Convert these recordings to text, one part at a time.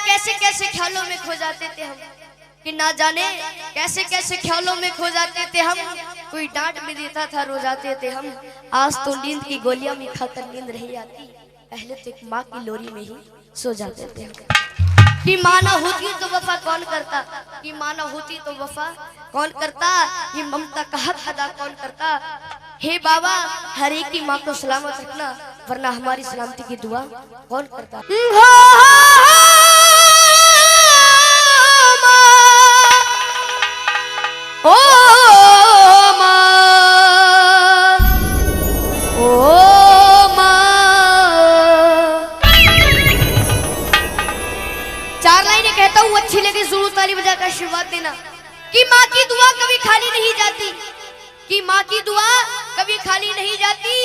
कैसे कैसे ख्यालों में खो जाते थे हम, कि ना जाने कैसे कैसे ख्यालों में खो जाते थे हम। कोई डांट भी देता था रो जाते थे हम। आज तो नींद की गोलियां भी खाकर नींद नहीं आती, पहले तो एक माँ की लोरी में ही सो जाते थे हम। कि माँ ना होती तो वफा कौन करता, कि माँ ना होती तो वफा कौन करता, ये ममता का हक अदा कौन करता। हे बाबा हर एक की माँ को सलामत रखना, वरना हमारी सलामती की दुआ कौन करता। ओ माँ, ओ माँ, चार लाइनें कहता हूँ, अच्छी लगे जरूर ताली बजाकर आशीर्वाद देना। कि माँ की दुआ कभी खाली नहीं जाती, कि माँ की दुआ कभी खाली नहीं जाती।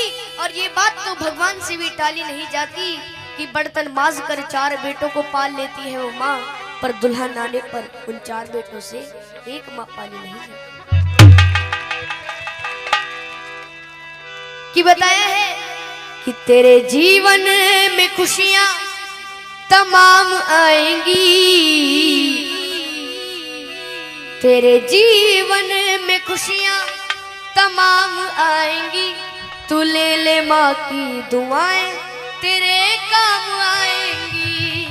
और ये बात तो भगवान से भी टाली नहीं जाती, कि बर्तन माज कर चार बेटों को पाल लेती है वो माँ, पर दुल्हन आने पर उन चार बेटों से एक माँ पाली नहीं जाती। कि बताया है कि तेरे जीवन में खुशियां तमाम आएंगी, तेरे जीवन में खुशियां तमाम आएंगी। तू ले ले माँ की दुआएं तेरे काम आएंगी।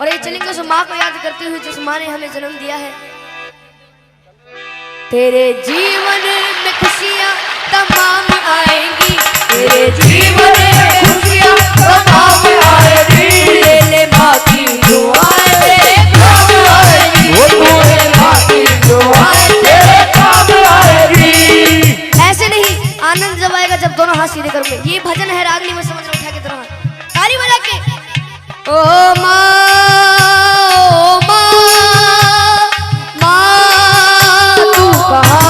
और ये चलेंगे उस माँ को याद करते हुए जिस माँ ने हमें जन्म दिया है। तेरे जीवन में खुशियां तमाम आएंगी, तेरे जीवन में खुशियां तमाम आएंगी। ले ले माँ की दुआएं तेरे काम आएंगी, ले माँ की दुआएं तेरे काम आएंगी। ऐसे नहीं, आनंद जब आएगा जब दोनों हाथ सीधे करोगे। ये भजन है रागनी में, समझ लो, उठा के दोनों हाथ ताली बजा के। ओ माँ, ओ माँ, माँ तू कहाँ,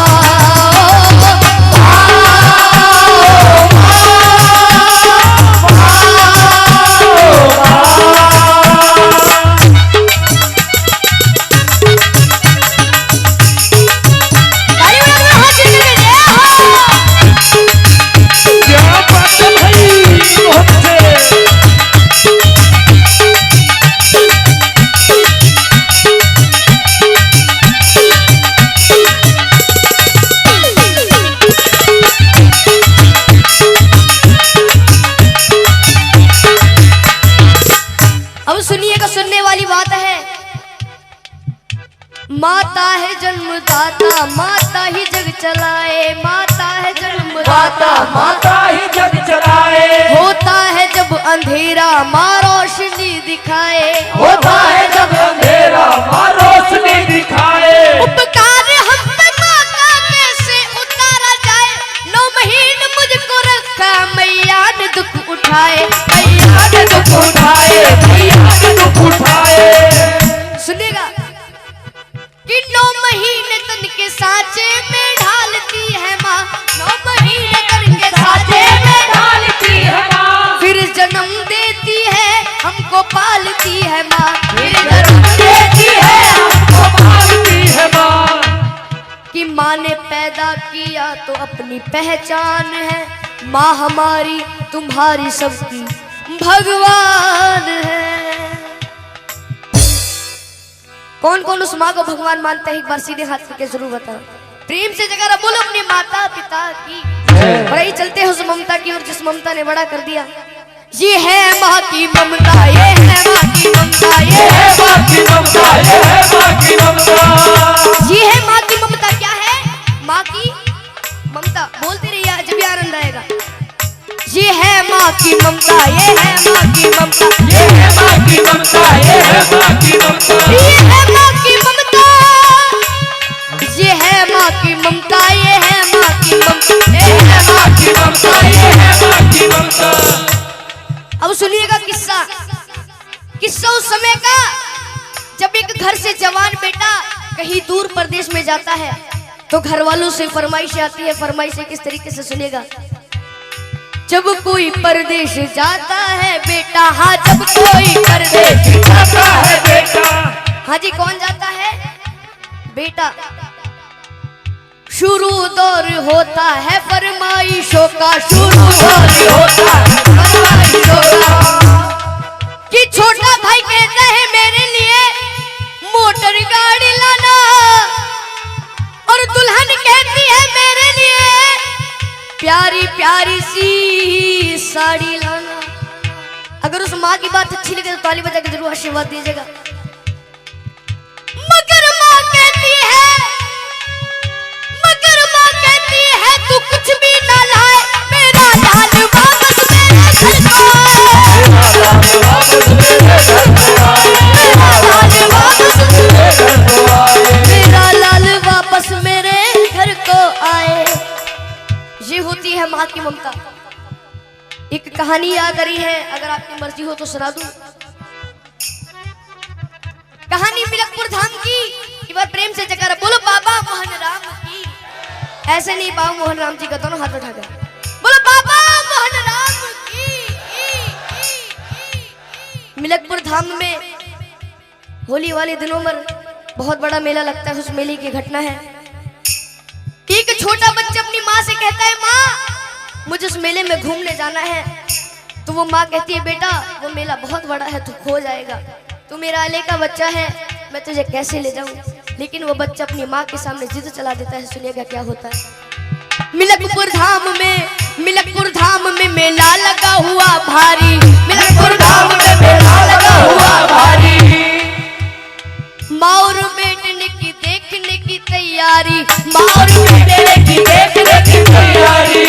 माता है जन्मदाता, माता ही जग चलाए, माता है जन्मदाता, माता ही जग चलाए। होता है जब अंधेरा माँ रोशनी दिखाए, होता है जब अंधेरा माँ रोशनी दिखाए। उपकार हम पे माँ का कैसे उतारा जाए, 9 महीने मुझको रखा मैया ने दुख उठाए, मैया ने दुख उठाए, मैया ने दुख उठाए। सुनिएगा कि 9 महीने तन के सांचे में ढालती है माँ, 9 महीने तन के सांचे में ढालती है माँ, फिर जन्म देती है हमको पालती है माँ, फिर जन्म देती है हमको पालती है माँ। कि माँ ने पैदा किया तो अपनी पहचान है, माँ हमारी तुम्हारी सबकी भगवान है। कौन कौन उस माँ को भगवान मानता है, एक बार सीधे हाथ करके जरूर बताओ। प्रेम से जगह बोलो अपने माता पिता की। और यही चलते हैं उस ममता की ओर जिस ममता ने बड़ा कर दिया। ये है माँ की ममता, ये है माँ की ममता, ये है माँ की ममता, ये है माँ की ममता, ये है माँ की ममता। क्या है माँ की ममता? बोलते रहिए जब भी आनंद आएगा। ये है माँ की ममता, ये है माँ की ममता, ये है माँ की ममता, ये है माँ की ममता, ये है माँ की ममता, ये है माँ की ममता, ये है माँ की ममता, ये है माँ की ममता, ये है माँ की ममता। अब सुनिएगा किस्सा, किस्सा उस समय का जब एक घर से जवान बेटा कहीं दूर प्रदेश में जाता है तो घर वालों से फरमाइश आती है। फरमाइश किस तरीके से सुनेगा। जब कोई परदेश जाता है बेटा, हाँ जब कोई परदेश जाता है बेटा, हाँ जी कौन जाता है बेटा। शुरू दौर होता है फरमाइशों का, शुरू दौर होता है फरमाइशों का। कि छोटा भाई कहता है मेरे लिए प्यारी सी साड़ी लाना। अगर उस माँ की बात अच्छी लगे तो ताली बजा के जरूर आशीर्वाद दीजिएगा। मगर माँ कहती है तू कुछ भी ना लाए, मेरा लाल वापस मेरे घर को आए, मेरा लाल वापस मेरे घर को आए, मेरा लाल वापस मेरे घर को आए, मेरा लाल वापस मेरे घर को आए। ये होती है माँ की ममता। एक कहानी याद आ रही है, अगर आपकी मर्जी हो तो सुना दूं। कहानी मिलकपुर धाम की। एक बार प्रेम से जयकारा बोलो बाबा मोहन राम की। ऐसे नहीं, बाबा मोहन राम जी का दोनों हाथ उठाकर बोलो बाबा मोहन राम की। मिलकपुर धाम में होली वाले दिनों में बहुत बड़ा मेला लगता है। उस मेले की घटना है, एक छोटा बच्चा अपनी माँ से कहता है माँ मुझे उस मेले में घूमने जाना है। तो वो माँ कहती है बेटा वो मेला बहुत बड़ा है, तू खो जाएगा, तू मेरा अले का बच्चा है, मैं तुझे कैसे ले जाऊं। लेकिन वो बच्चा अपनी माँ के सामने जिद चला देता है। सुनिएगा क्या होता है। मिलकपुर धाम में मेला लगा हुआ भारी, मिलकपुर धाम में मेला लगा हुआ भारी। माँ और बेटने की देखने की तैयारी, माँ और बेटने की देखने की तैयारी।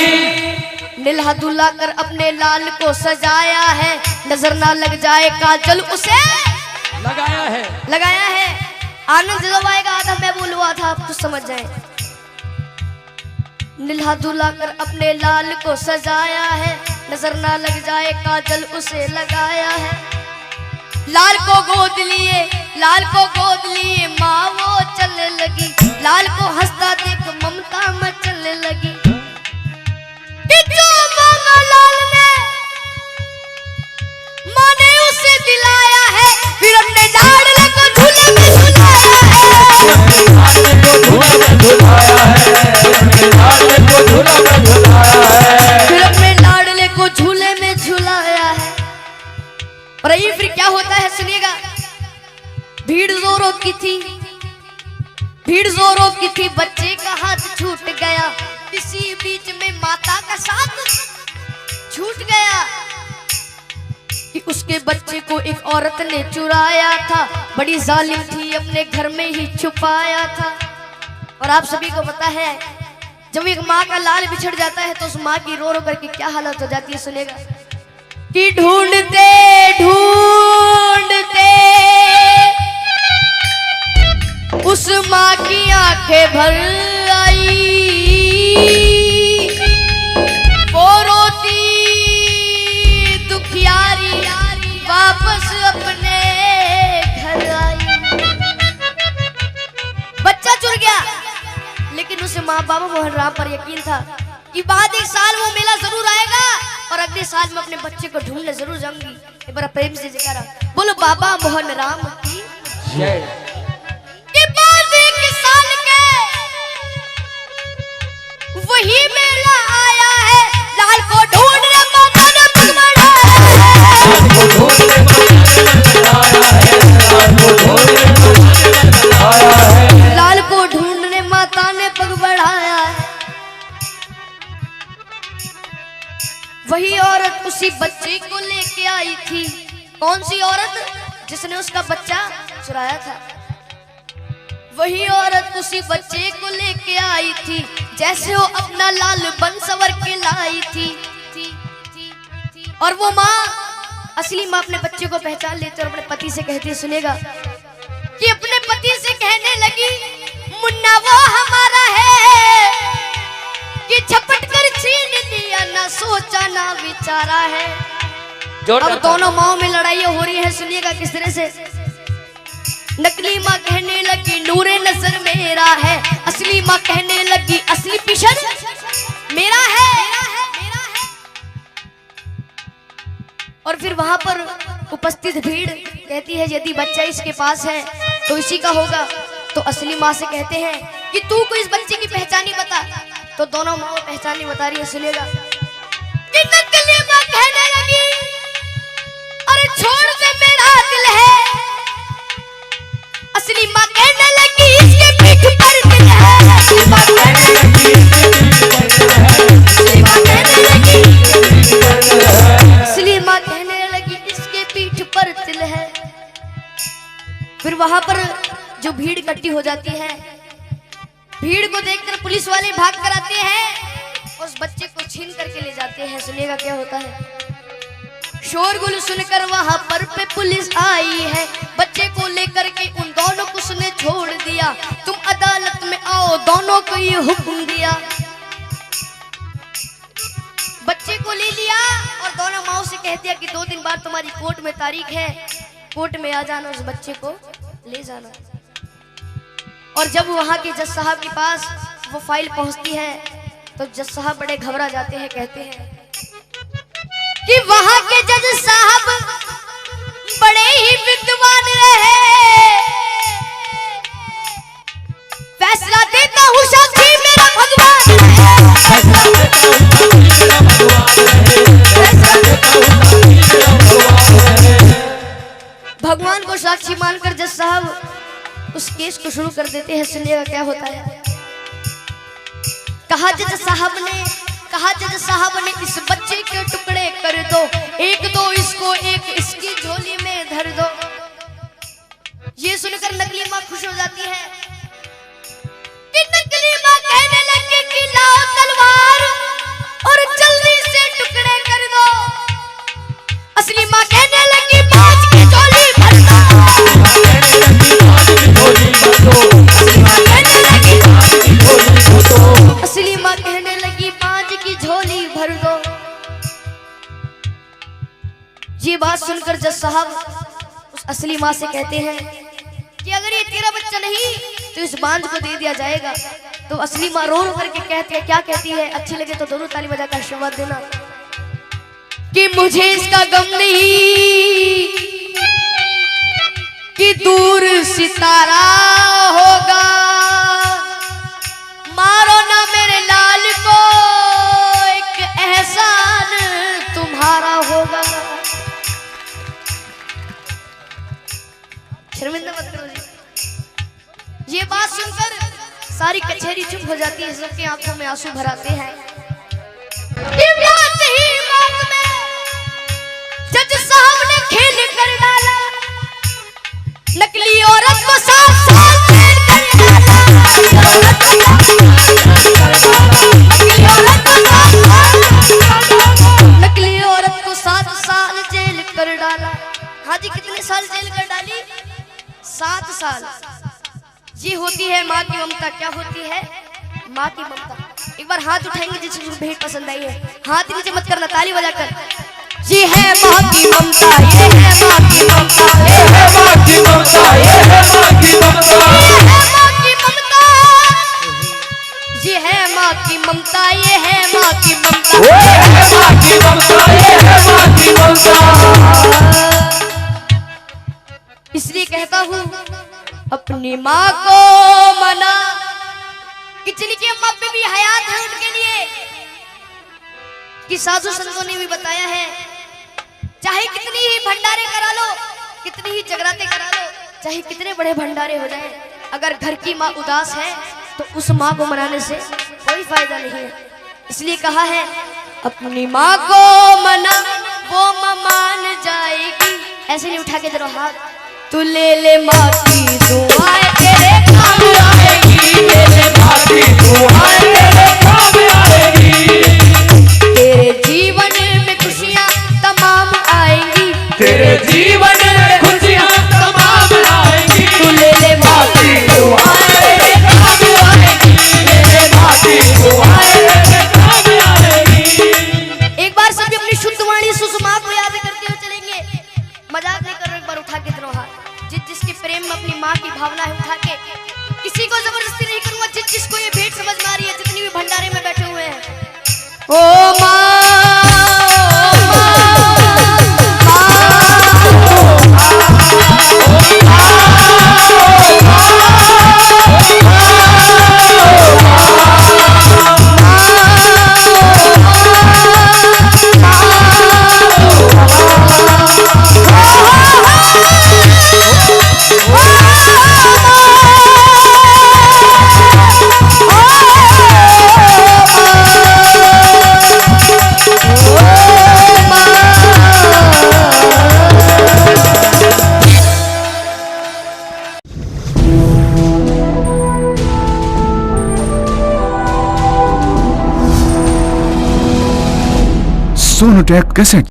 निल्हा दुल्हा कर अपने लाल को सजाया है, नजर ना लग जाए काजल उसे लगाया है। आनंद जब आएगा आधा मैं बोलुआ था, आप तो समझ जाए। निल्हा दुल्हा कर अपने लाल को सजाया है, नजर ना लग जाए काजल उसे लगाया है। लाल को गोद लिए माँ वो चलने लगी, लाल को हंसता देख ममता मचलने लगी। कि जो मांगा लाल ने माँ ने उसे दिलाया है, फिर अपने लाडले को झूले में झुलाया है, फिर अपने लाडले को झूले में झुलाया है। और ये फिर क्या होता है सुनिएगा। भीड़ जोरों की थी, बच्चे का हाथ छूट गया, इसी बीच में माता का साथ छूट गया। कि उसके बच्चे को एक औरत ने चुराया था, बड़ी जालिम थी, अपने घर में ही छुपाया था। और आप सभी को पता है जब एक माँ का लाल बिछड़ जाता है तो उस माँ की रो रो करके क्या हालत हो जाती है। सुनेगा कि ढूंढते उस माँ की आंखें भर आई, वो रोती दुखियारी वापस अपने घर आई। बच्चा चुर गया, लेकिन उसे माँ बाबा मोहन राम पर यकीन था कि बाद एक साल वो मेला जरूर आएगा और अगले साल मैं अपने बच्चे को ढूंढने जरूर जाऊंगी। एक बार प्रेम से जयकारा बोलो बाबा मोहन राम की जय। बाद एक साल के वही मेला आया है, लाल को ढूंढने माता ने पग बढ़ाया है, लाल को ढूंढने माता ने पग बढ़ाया है। वही औरत उसी बच्चे को लेके आई थी। कौन सी औरत? जिसने उसका बच्चा चुराया था। वही औरत उसी बच्चे को लेके आई थी, जैसे वो अपना लाल बन सवर के लाई थी। और वो माँ, असली माँ अपने बच्चे को पहचान लेते और अपने पति से कहती है। सुनेगा कि अपने पति से कहने लगी मुन्ना वो हमारा है कि झपट कर छीन लिया, ना सोचा ना विचारा है। अब दोनों माओं में लड़ाइयाँ हो रही है। सुनिएगा किस तरह से। नकली माँ कहने लगी नूरे नजर मेरा है, असली माँ कहने लगी असली पिशन मेरा है। और फिर वहां पर उपस्थित भीड़ कहती है यदि बच्चा इसके पास है तो इसी का होगा। तो असली माँ से कहते हैं कि तू को इस बच्चे की पहचानी बता। तो दोनों माँ पहचानी बता रही है। सुनिएगा कि नकली माँ कहने लगी अरे छोड़ दे मेरा दिल है, असली माँ कहने लगी इसके पीठ पर दिल है, असली माँ कहने लगी फिर वहां पर जो भीड़ इकट्ठी हो जाती है, भीड़ को देखकर पुलिस वाले भाग कर आते हैं, उस बच्चे को छीन करके ले जाते हैं। सुनिएगा क्या होता है। शोरगुल सुनकर वहां पर पे पुलिस आई है, बच्चे को लेकर के उन दोनों को उसने छोड़ दिया। तुम अदालत में आओ, दोनों को ये हुक्म दिया। बच्चे को ले लिया और दोनों माओ से कह दिया कि 2 दिन बाद तुम्हारी कोर्ट में तारीख है, कोर्ट में आ जाना, उस बच्चे को ले जाना। और जब वहां के जज साहब के पास वो फाइल पहुंचती है तो जज साहब बड़े घबरा जाते हैं, कहते हैं कि वहां के जज साहब बड़े ही विद्वान रहे, फैसला देता हूं साक्षी मेरा भगवान भगवान को साक्षी मानकर जज साहब उस केस को शुरू कर देते हैं। सुनिएगा क्या होता है। कहा जज साहब ने इस बच्चे के टुकड़े कर दो, एक दो इसको, एक इसकी झोली में धर दो। ये सुनकर नकली माँ खुश हो जाती है कि नकली माँ कहने लगी कि लाओ तलवार और जल्दी से टुकड़े कर दो। असली माँ कहने लगी बाज की झोली भर दो। असली माँ कहने लगी बाज की झोली भर दो। ये बात सुनकर जज साहब उस असली माँ से कहते हैं कि अगर ये तेरा बच्चा नहीं तो इस बांझ को दे दिया जाएगा। तो असली माँ रो रो करके कहती है, क्या कहती है, अच्छी लगे तो दोनों ताली बजाकर आशीर्वाद देना कि मुझे इसका गम नहीं कि दूर सितारा होगा, मारो ना मेरे लाल को, एक एहसान तुम्हारा होगा। शर्मिंदा मत करो जी। ये बात सुनकर सारी कचहरी चुप हो जाती है, सबकी आंखों में आंसू भर आते हैं। जज साहब ने खेल कर डाला, नकली औरत को 7 साल जेल कर डाला। नकली औरत को 7 साल जेल कर डाला। हाँ जी, कितने साल जेल कर डाली? 7 साल। ये होती है माँ की ममता। क्या होती है? माँ की ममता। एक बार हाथ उठाएंगे जिसको भेंट पसंद आई है, हाथ नीचे मत करना, ताली बजाकर। ये है माँ की ममता, ये है माँ की ममता, ये है माँ की ममता, ये है माँ की ममता, ये है माँ की ममता, ये है माँ की ममता, ये है माँ की ममता, ये है माँ की ममता। इसलिए कहता हूँ अपनी माँ को मना कि जिनकी अम्मा पे भी हयात है उनके लिए, कि साधु संतों ने भी बताया है, चाहे कितनी ही भंडारे करा लो, कितनी ही जगराते करा लो, चाहे कितने बड़े भंडारे हो जाए, अगर घर की माँ उदास है तो उस माँ को मनाने से कोई फायदा नहीं है। इसलिए कहा है अपनी माँ को मना, वो माँ मान जाएगी। ऐसे नहीं उठा के जरा हाथ, तू ले ले माँ की दुआएं तेरे काम आएगी, ले ले माँ की दुआएं तेरे काम आएगी। तेरे जीवन में खुशियाँ तमाम आएंगी, तेरे जीवन में खुशियाँ तमाम आएंगी। तू ले ले माँ की दुआएं तेरे काम आएगी, ले ले माँ की दुआएं तेरे काम आएगी। एक बार सभी अपनी शुद्ध वाणी सुषमा को याद करते हुए चलेंगे। मजाक नहीं कर रहे, एक बार उठा के दोनों हाथ। जिसके प्रेम में अपनी माँ की भावना है उठा के, किसी को जबरदस्ती नहीं करूंगा। जिसको ये भेंट समझ में आ रही है, जितनी भी भंडारे में बैठे हुए हैं, ओ माँ सोनोटेक कैसेट।